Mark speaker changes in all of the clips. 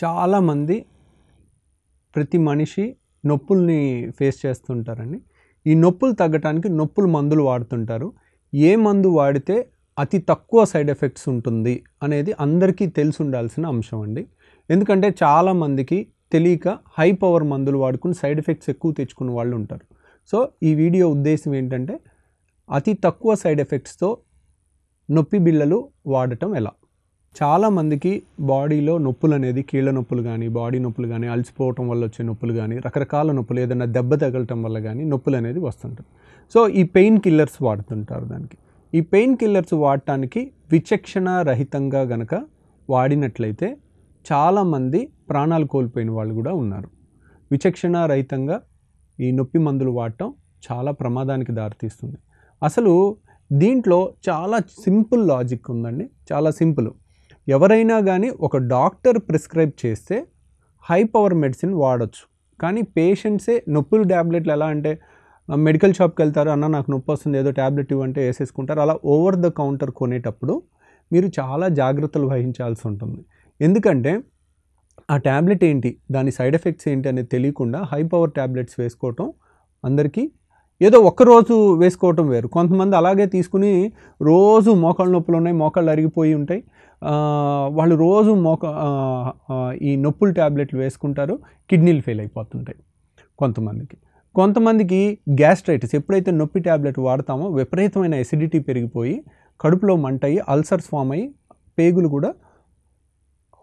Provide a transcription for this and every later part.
Speaker 1: చాలామంది ప్రతి మనిషి నొప్పుల్ని ఫేస్ చేస్తుంటారండి. ఈ నొప్పులు తగ్గటానికి నొప్పుల మందులు వాడుతుంటారు. ఏ మందు వాడితే అతి తక్కువ సైడ్ ఎఫెక్ట్స్ ఉంటుంది అనేది అందరికీ తెలిసి ఉండాల్సిన అంశం అండి. ఎందుకంటే చాలామందికి తెలియక హై పవర్ మందులు వాడుకుని సైడ్ ఎఫెక్ట్స్ ఎక్కువ తెచ్చుకున్న వాళ్ళు ఉంటారు. సో ఈ వీడియో ఉద్దేశం ఏంటంటే అతి తక్కువ సైడ్ ఎఫెక్ట్స్తో నొప్పి బిళ్ళలు వాడటం ఎలా. చాలామందికి బాడీలో నొప్పులు అనేది కీళ్ళ నొప్పులు కానీ, బాడీ నొప్పులు కానీ, అలసిపోవటం వల్ల వచ్చే నొప్పులు కానీ, రకరకాల నొప్పులు, ఏదైనా దెబ్బ తగలటం వల్ల కానీ నొప్పులు అనేది వస్తుంటాయి. సో ఈ పెయిన్ కిల్లర్స్ వాడుతుంటారు. దానికి ఈ పెయిన్ కిల్లర్స్ వాడటానికి విచక్షణ రహితంగా గనక వాడినట్లయితే చాలామంది ప్రాణాలు కోల్పోయిన వాళ్ళు కూడా ఉన్నారు. విచక్షణ రహితంగా ఈ నొప్పి మందులు వాడటం చాలా ప్రమాదానికి దారితీస్తుంది. అసలు దీంట్లో చాలా సింపుల్ లాజిక్ ఉందండి. చాలా సింపుల్. ఎవరైనా కానీ ఒక డాక్టర్ ప్రిస్క్రైబ్ చేస్తే హై పవర్ మెడిసిన్ వాడచ్చు. కానీ పేషెంట్సే నొప్పులు ట్యాబ్లెట్లు ఎలా అంటే మెడికల్ షాప్కి వెళ్తారు, అన్న నాకు నొప్పి వస్తుంది ఏదో ట్యాబ్లెట్ ఇవ్వంటే వేసేసుకుంటారు. అలా ఓవర్ ద కౌంటర్ కొనేటప్పుడు మీరు చాలా జాగ్రత్తలు వహించాల్సి ఉంటుంది. ఎందుకంటే ఆ ట్యాబ్లెట్ ఏంటి, దాని సైడ్ ఎఫెక్ట్స్ ఏంటి అనేది తెలియకుండా హై పవర్ ట్యాబ్లెట్స్ వేసుకోవటం అందరికీ ఏదో ఒక్కరోజు వేసుకోవటం వేరు. కొంతమంది అలాగే తీసుకుని రోజు మోకాళ్ళ నొప్పులు ఉన్నాయి, మోకాళ్ళు అరిగిపోయి ఉంటాయి, వాళ్ళు రోజు ఈ నొప్పుల ట్యాబ్లెట్లు వేసుకుంటారు, కిడ్నీలు ఫెయిల్ అయిపోతుంటాయి. కొంతమందికి గ్యాస్ట్రైటిస్, ఎప్పుడైతే నొప్పి ట్యాబ్లెట్ వాడతామో విపరీతమైన ఎసిడిటీ పెరిగిపోయి కడుపులో మంట అయ్యి అల్సర్స్ ఫామ్ అయ్యి పేగులు కూడా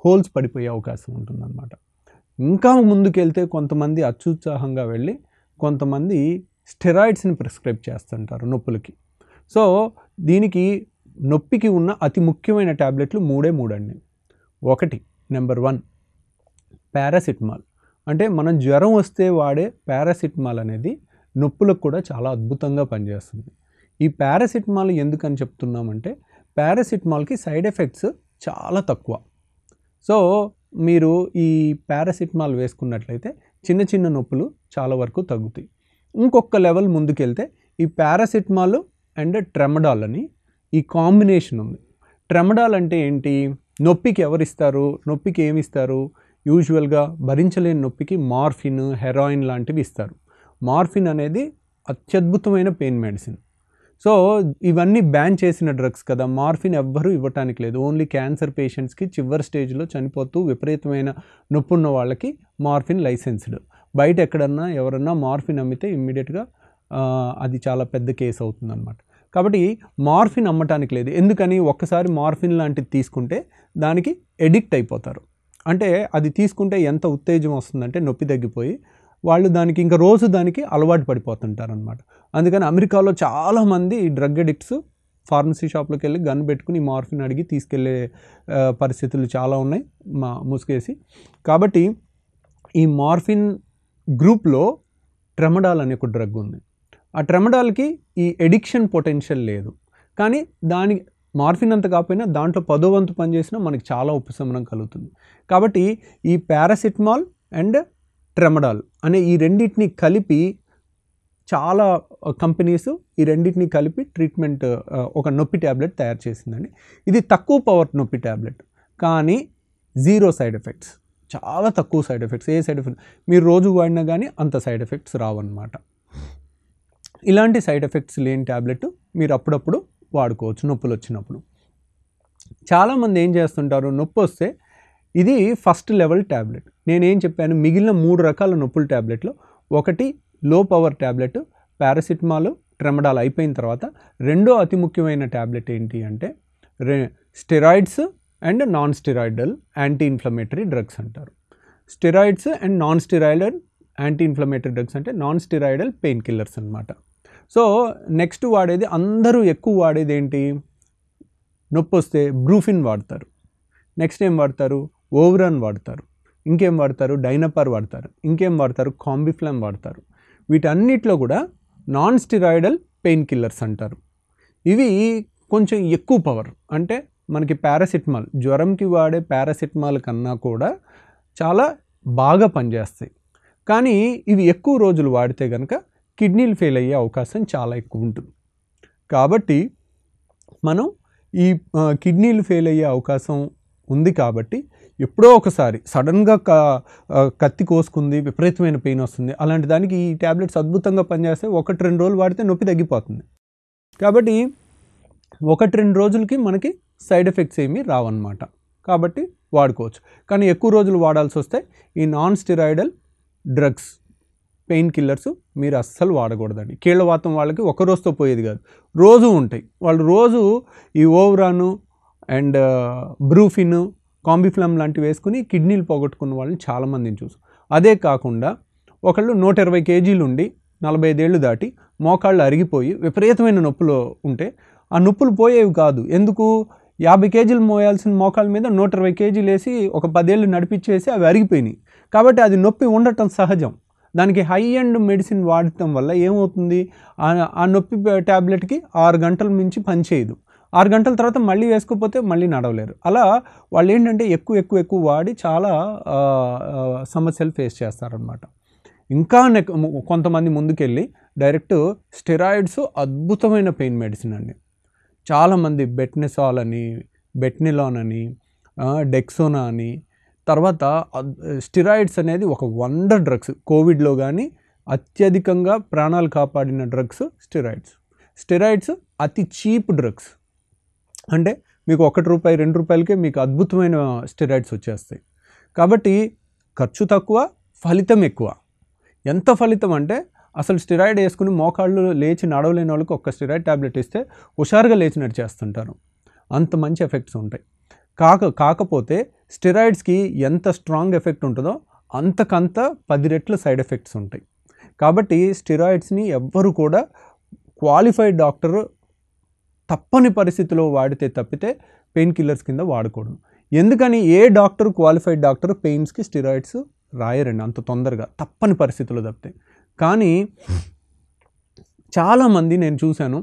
Speaker 1: హోల్స్ పడిపోయే అవకాశం ఉంటుందన్నమాట. ఇంకా ముందుకెళ్తే కొంతమంది అత్యుత్సాహంగా వెళ్ళి కొంతమంది స్టెరాయిడ్స్ని ప్రిస్క్రైబ్ చేస్తుంటారు నొప్పులకి. సో దీనికి నొప్పికి ఉన్న అతి ముఖ్యమైన ట్యాబ్లెట్లు మూడే అండి. ఒకటి నెంబర్ 1 పారాసిటమాల్. అంటే మనం జ్వరం వస్తే వాడే పారాసిటమాల్ అనేది నొప్పులకు కూడా చాలా అద్భుతంగా పనిచేస్తుంది. ఈ పారాసిటమాల్ ఎందుకని చెప్తున్నామంటే పారాసిటమాల్కి సైడ్ ఎఫెక్ట్స్ చాలా తక్కువ. సో మీరు ఈ పారాసిటమాల్ వేసుకున్నట్లయితే చిన్న చిన్న నొప్పులు చాలా వరకు తగ్గుతాయి. ఇంకొక లెవెల్ ముందుకెళ్తే ఈ పారాసిటమాల్ అండ్ ట్రెమడాల్ అని ఈ కాంబినేషన్ ఉంది. ట్రెమడాల్ అంటే ఏంటి, నొప్పికి ఎవరిస్తారు, నొప్పికి ఏమి ఇస్తారు, యూజువల్గా భరించలేని నొప్పికి మార్ఫిన్, హెరాయిన్ లాంటివి ఇస్తారు. మార్ఫిన్ అనేది అత్యద్భుతమైన పెయిన్ మెడిసిన్. సో ఇవన్నీ బ్యాన్ చేసిన డ్రగ్స్ కదా, మార్ఫిన్ ఎవ్వరూ ఇవ్వటానికి లేదు. ఓన్లీ క్యాన్సర్ పేషెంట్స్కి చివరి స్టేజ్లో చనిపోతూ విపరీతమైన నొప్పి ఉన్న వాళ్ళకి మార్ఫిన్ లైసెన్స్డ్. బయట ఎక్కడన్నా ఎవరన్నా మార్ఫిన్ అమ్మితే ఇమ్మీడియట్గా అది చాలా పెద్ద కేసు అవుతుందన్నమాట. కాబట్టి మార్ఫిన్ అమ్మటానికి లేదు. ఎందుకని, ఒక్కసారి మార్ఫిన్ లాంటిది తీసుకుంటే దానికి ఎడిక్ట్ అయిపోతారు. అంటే అది తీసుకుంటే ఎంత ఉత్తేజం వస్తుందంటే నొప్పి తగ్గిపోయి వాళ్ళు దానికి ఇంకా రోజు దానికి అలవాటు పడిపోతుంటారనమాట. అందుకని అమెరికాలో చాలామంది ఈ డ్రగ్ అడిక్ట్స్ ఫార్మసీ షాప్లోకి వెళ్ళి గన్ పెట్టుకుని మార్ఫిన్ అడిగి తీసుకెళ్లే పరిస్థితులు చాలా ఉన్నాయి ముసుగేసి. కాబట్టి ఈ మార్ఫిన్ గ్రూప్లో ట్రెమడాల్ అనే ఒక డ్రగ్ ఉంది. ఆ ట్రెమడాల్కి ఈ ఎడిక్షన్ పొటెన్షియల్ లేదు. కానీ దాని మార్ఫిన్ అంత కాకపోయినా దాంట్లో 10వ వంతు పనిచేసినా మనకి చాలా ఉపశమనం కలుగుతుంది. కాబట్టి ఈ పారాసిటమాల్ అండ్ ట్రెమడాల్ అనే ఈ రెండింటిని కలిపి చాలా కంపెనీస్ ఈ రెండింటిని కలిపి ట్రీట్మెంట్ ఒక నొప్పి ట్యాబ్లెట్ తయారు చేసిందండి. ఇది తక్కువ పవర్ నొప్పి ట్యాబ్లెట్, కానీ 0 సైడ్ ఎఫెక్ట్స్, చాలా తక్కువ సైడ్ ఎఫెక్ట్స్. ఏ సైడ్ ఎఫెక్ట్ మీరు రోజు వాడినా కానీ అంత సైడ్ ఎఫెక్ట్స్ రావన్నమాట. ఇలాంటి సైడ్ ఎఫెక్ట్స్ లేని ట్యాబ్లెట్ మీరు అప్పుడప్పుడు వాడుకోవచ్చు నొప్పులు వచ్చినప్పుడు. చాలామంది ఏం చేస్తుంటారు, నొప్పి వస్తే ఇది ఫస్ట్ లెవెల్ ట్యాబ్లెట్. నేనేం చెప్పాను, మిగిలిన 3 రకాల నొప్పుల ట్యాబ్లెట్లో ఒకటి లో పవర్ ట్యాబ్లెట్ పారాసిటమాల్, ట్రెమడాల్ అయిపోయిన తర్వాత రెండో అతి ముఖ్యమైన ట్యాబ్లెట్ ఏంటి అంటే steroids and non steroidal anti inflammatory drugs అంటారు. Steroids and non steroidal anti inflammatory drugs అంటే నాన్ స్టెరాయిడల్ పెయిన్ కిల్లర్స్ అనమాట. సో నెక్స్ట్ వాడేది, అందరూ ఎక్కువ వాడేది ఏంటి, నొప్పి వస్తే బ్రూఫిన్ వాడతారు. నెక్స్ట్ ఏం వాడతారు, ఓవరాన్ వాడతారు. ఇంకేం వాడతారు, డైనపార్ వాడతారు. ఇంకేం వాడతారు, కాంబిఫ్లామ్ వాడతారు. వీటన్నిటిలో కూడా నాన్ స్టెరాయిడల్ పెయిన్ కిల్లర్స్ అంటారు. ఇవి కొంచెం ఎక్కువ పవర్, అంటే మనకి పారాసిటమాల్, జ్వరంకి వాడే పారాసిటమాల్ కన్నా కూడా చాలా బాగా పనిచేస్తాయి. కానీ ఇవి ఎక్కువ రోజులు వాడితే కనుక కిడ్నీలు ఫెయిల్ అయ్యే అవకాశం చాలా ఎక్కువ ఉంటుంది. కాబట్టి మనం ఈ కిడ్నీలు ఫెయిల్ అయ్యే అవకాశం ఉంది కాబట్టి ఎప్పుడో ఒకసారి సడన్గా కత్తి కోసుకుంది, విపరీతమైన పెయిన్ వస్తుంది, అలాంటి దానికి ఈ ట్యాబ్లెట్స్ అద్భుతంగా పనిచేస్తే 1-2 రోజులు వాడితే నొప్పి తగ్గిపోతుంది. కాబట్టి 1-2 రోజులకి మనకి సైడ్ ఎఫెక్ట్స్ ఏమీ రావన్నమాట. కాబట్టి వాడుకోవచ్చు. కానీ ఎక్కువ రోజులు వాడాల్సి వస్తే ఈ non steroidal drugs, pain killers మీరు అస్సలు వాడకూడదండి. కీళ్ళవాతం వాళ్ళకి ఒక రోజుతో పోయేది కాదు, రోజు ఉంటాయి. వాళ్ళు రోజు ఈ ఓవరాను అండ్ బ్రూఫిన్, కాంబిఫ్లమ్ లాంటివి వేసుకుని కిడ్నీలు పోగొట్టుకున్న వాళ్ళని చాలామందిని చూసాం. అదే కాకుండా ఒకళ్ళు 120 కేజీలు ఉండి 45 ఏళ్ళు దాటి మోకాళ్ళు అరిగిపోయి విపరీతమైన నొప్పులు ఉంటే ఆ నొప్పులు పోయేవి కాదు. ఎందుకు? 50 కేజీలు మోయాల్సిన మోకాళ్ళ మీద 120 కేజీలు వేసి ఒక 10 ఏళ్ళు నడిపించేసి అవి అరిగిపోయినాయి. కాబట్టి అది నొప్పి ఉండటం సహజం. దానికి హై ఎండ్ మెడిసిన్ వాడటం వల్ల ఏమవుతుంది, ఆ నొప్పి ట్యాబ్లెట్కి 6 గంటల మించి పనిచేయదు. 6 గంటల తర్వాత మళ్ళీ వేసుకోకపోతే మళ్ళీ నడవలేరు. అలా వాళ్ళు ఏంటంటే ఎక్కువ వాడి చాలా సమస్యలు ఫేస్ చేస్తారనమాట. ఇంకా కొంతమంది ముందుకెళ్ళి డైరెక్ట్ స్టెరాయిడ్స్ అద్భుతమైన పెయిన్ మెడిసిన్ అండి. చాలామంది బెట్నెసాల్ అని, బెట్నిలాన్ అని, డెక్సోనా అని, తర్వాత స్టెరాయిడ్స్ అనేది ఒక వండర్ డ్రగ్స్. కోవిడ్లో కానీ అత్యధికంగా ప్రాణాలు కాపాడిన డ్రగ్స్ స్టెరాయిడ్స్ అతి చీప్ డ్రగ్స్. అంటే మీకు ₹1, ₹2కే మీకు అద్భుతమైన స్టెరాయిడ్స్ వచ్చేస్తాయి. కాబట్టి ఖర్చు తక్కువ, ఫలితం ఎక్కువ. ఎంత ఫలితం అంటే అసలు స్టెరాయిడ్ వేసుకుని మోకాళ్ళు లేచి నడవలేని వాళ్ళకి ఒక్క స్టెరాయిడ్ ట్యాబ్లెట్ ఇస్తే హుషారుగా లేచి నడిచేస్తుంటారు. అంత మంచి ఎఫెక్ట్స్ ఉంటాయి. కాకపోతే స్టెరాయిడ్స్కి ఎంత స్ట్రాంగ్ ఎఫెక్ట్ ఉంటుందో అంతకంత 10 రెట్లు సైడ్ ఎఫెక్ట్స్ ఉంటాయి. కాబట్టి స్టెరాయిడ్స్ని ఎవ్వరు కూడా క్వాలిఫైడ్ డాక్టర్ తప్పని పరిస్థితిలో వాడితే తప్పితే పెయిన్ కిల్లర్స్ కింద వాడకూడదు. ఎందుకని? ఏ డాక్టర్, క్వాలిఫైడ్ డాక్టర్ పెయిన్స్కి స్టెరాయిడ్స్ రాయరండి అంత తొందరగా, తప్పని పరిస్థితుల్లో తప్పితే. కానీ చాలామంది నేను చూశాను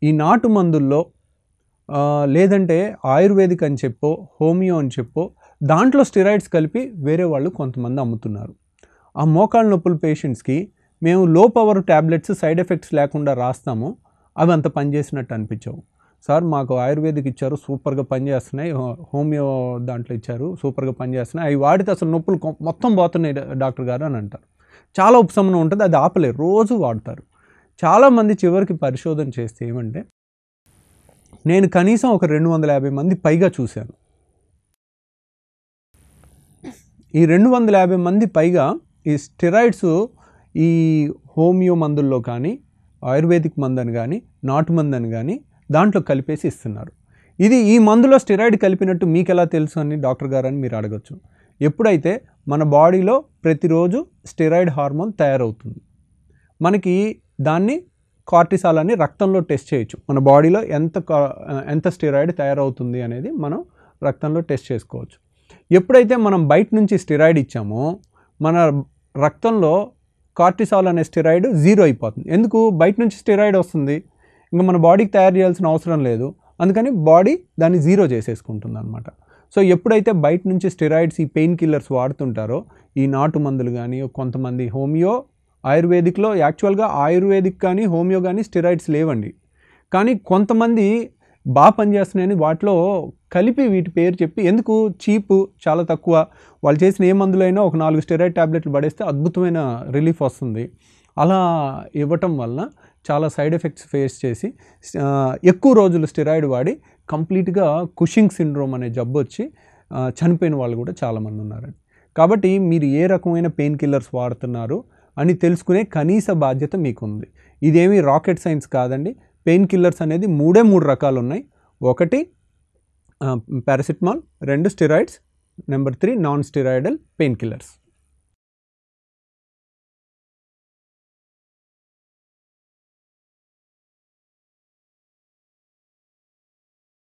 Speaker 1: ఈ నాటు మందుల్లో లేదంటే ఆయుర్వేదిక్ అని చెప్పో, హోమియో అని చెప్పో దాంట్లో స్టెరాయిడ్స్ కలిపి వేరే వాళ్ళు కొంతమంది అమ్ముతున్నారు. ఆ మోకాళ్ళ నొప్పుల పేషెంట్స్కి మేము లో పవర్ ట్యాబ్లెట్స్ సైడ్ ఎఫెక్ట్స్ లేకుండా రాస్తాము, అవి అంత పనిచేసినట్టు అనిపించవు. సార్ మాకు ఆయుర్వేదిక్ ఇచ్చారు, సూపర్గా పనిచేస్తున్నాయి, హోమియో దాంట్లో ఇచ్చారు, సూపర్గా పనిచేస్తున్నాయి, అవి వాడితే అసలు నొప్పులు మొత్తం పోతున్నాయి డాక్టర్ గారు అని అంటారు. చాలా ఉపశమనం ఉంటుంది, అది ఆపలేరు, రోజు వాడతారు. చాలామంది చివరికి పరిశోధన చేస్తే ఏమంటే, నేను కనీసం ఒక 250 మంది పైగా చూశాను. ఈ 250 మంది పైగా ఈ స్టెరాయిడ్స్ ఈ హోమియో మందుల్లో కానీ, ఆయుర్వేదిక్ మందని కానీ, నాటు మందని కానీ దాంట్లో కలిపేసి ఇస్తున్నారు. ఈ మందులో స్టెరాయిడ్ కలిపినట్టు మీకు ఎలా తెలుసు అని డాక్టర్ గారు అని మీరు అడగచ్చు. ఎప్పుడైతే మన బాడీలో ప్రతిరోజు స్టెరాయిడ్ హార్మోన్ తయారవుతుంది, మనకి దాన్ని కార్టిసాల్ అని రక్తంలో టెస్ట్ చేయొచ్చు. మన బాడీలో ఎంత స్టెరాయిడ్ తయారవుతుంది అనేది మనం రక్తంలో టెస్ట్ చేసుకోవచ్చు. ఎప్పుడైతే మనం బయట నుంచి స్టెరాయిడ్ ఇచ్చామో మన రక్తంలో కార్టిసాల్ అనే స్టెరాయిడ్ 0 అయిపోతుంది. ఎందుకు? బయట నుంచి స్టెరాయిడ్ వస్తుంది, ఇంకా మన బాడీకి తయారు చేయాల్సిన అవసరం లేదు, అందుకని బాడీ దాన్ని 0 చేసేసుకుంటుంది అనమాట. సో ఎప్పుడైతే బయట నుంచి స్టెరాయిడ్స్, ఈ పెయిన్ కిల్లర్స్ వాడుతుంటారో, ఈ నాటు మందులు కానీ, కొంతమంది హోమియో, ఆయుర్వేదిక్లో యాక్చువల్గా ఆయుర్వేదిక్ కానీ హోమియో కానీ స్టెరాయిడ్స్ లేవండి, కానీ కొంతమంది బాగా పనిచేస్తున్నాయని వాటిలో కలిపి వీటి పేరు చెప్పి, ఎందుకు? చీపు, చాలా తక్కువ, వాళ్ళు చేసిన ఏ మందులైనా ఒక 4 స్టెరాయిడ్ ట్యాబ్లెట్లు పడేస్తే అద్భుతమైన రిలీఫ్ వస్తుంది. అలా ఇవ్వటం వల్ల చాలా సైడ్ ఎఫెక్ట్స్ ఫేస్ చేసి ఎక్కువ రోజులు స్టెరాయిడ్ వాడి కంప్లీట్గా కుషింగ్ సిండ్రోమ్ అనే జబ్బు వచ్చి చనిపోయిన వాళ్ళు కూడా చాలామంది ఉన్నారండి. కాబట్టి మీరు ఏ రకమైన పెయిన్ కిల్లర్స్ వాడుతున్నారు అని తెలుసుకునే కనీస బాధ్యత మీకుంది. ఇదేమీ రాకెట్ సైన్స్ కాదండి. పెయిన్ కిల్లర్స్ అనేది 3 రకాలు ఉన్నాయి. 1 paracetamol, 2 steroids, number 3 non steroidal pain killers.